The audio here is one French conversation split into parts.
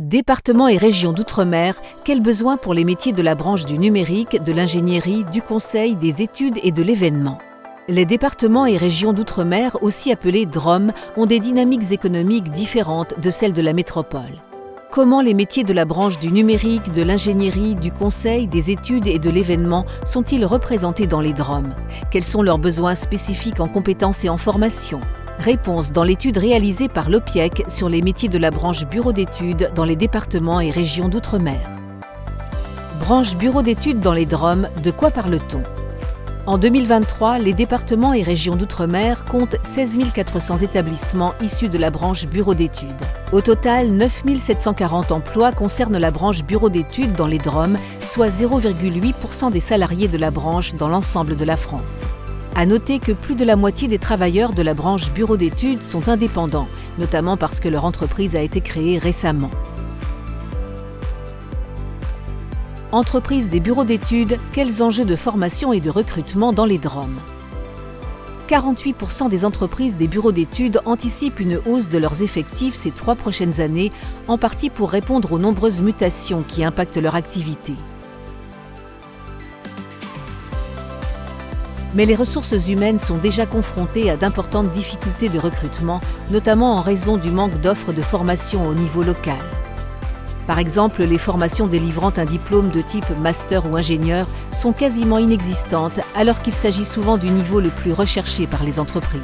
Départements et régions d'outre-mer, quels besoins pour les métiers de la branche du numérique, de l'ingénierie, du conseil, des études et de l'événement? Les départements et régions d'outre-mer, aussi appelés DROM, ont des dynamiques économiques différentes de celles de la métropole. Comment les métiers de la branche du numérique, de l'ingénierie, du conseil, des études et de l'événement sont-ils représentés dans les DROM? Quels sont leurs besoins spécifiques en compétences et en formation? Réponse dans l'étude réalisée par l'OPIEC sur les métiers de la branche bureau d'études dans les départements et régions d'outre-mer. Branche bureau d'études dans les DROM, de quoi parle-t-on? En 2023, les départements et régions d'outre-mer comptent 16 400 établissements issus de la branche bureau d'études. Au total, 9 740 emplois concernent la branche bureau d'études dans les DROM, soit 0,8% des salariés de la branche dans l'ensemble de la France. À noter que plus de la moitié des travailleurs de la branche bureau d'études sont indépendants, notamment parce que leur entreprise a été créée récemment. Entreprise des bureaux d'études, quels enjeux de formation et de recrutement dans les DROM? 48% des entreprises des bureaux d'études anticipent une hausse de leurs effectifs ces 3 prochaines années, en partie pour répondre aux nombreuses mutations qui impactent leur activité. Mais les ressources humaines sont déjà confrontées à d'importantes difficultés de recrutement, notamment en raison du manque d'offres de formation au niveau local. Par exemple, les formations délivrant un diplôme de type master ou ingénieur sont quasiment inexistantes, alors qu'il s'agit souvent du niveau le plus recherché par les entreprises.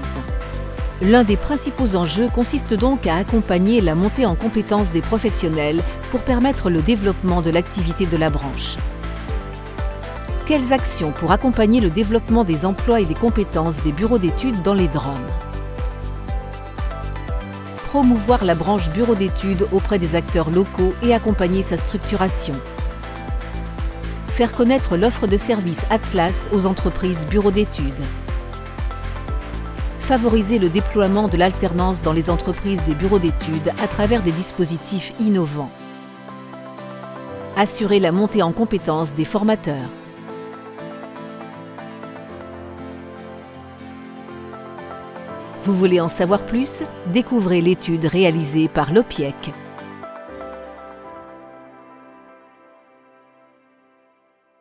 L'un des principaux enjeux consiste donc à accompagner la montée en compétences des professionnels pour permettre le développement de l'activité de la branche. Quelles actions pour accompagner le développement des emplois et des compétences des bureaux d'études dans les DROM? Promouvoir la branche bureau d'études auprès des acteurs locaux et accompagner sa structuration. Faire connaître l'offre de services Atlas aux entreprises bureaux d'études. Favoriser le déploiement de l'alternance dans les entreprises des bureaux d'études à travers des dispositifs innovants. Assurer la montée en compétences des formateurs. Vous voulez en savoir plus? Découvrez l'étude réalisée par l'OPIEC.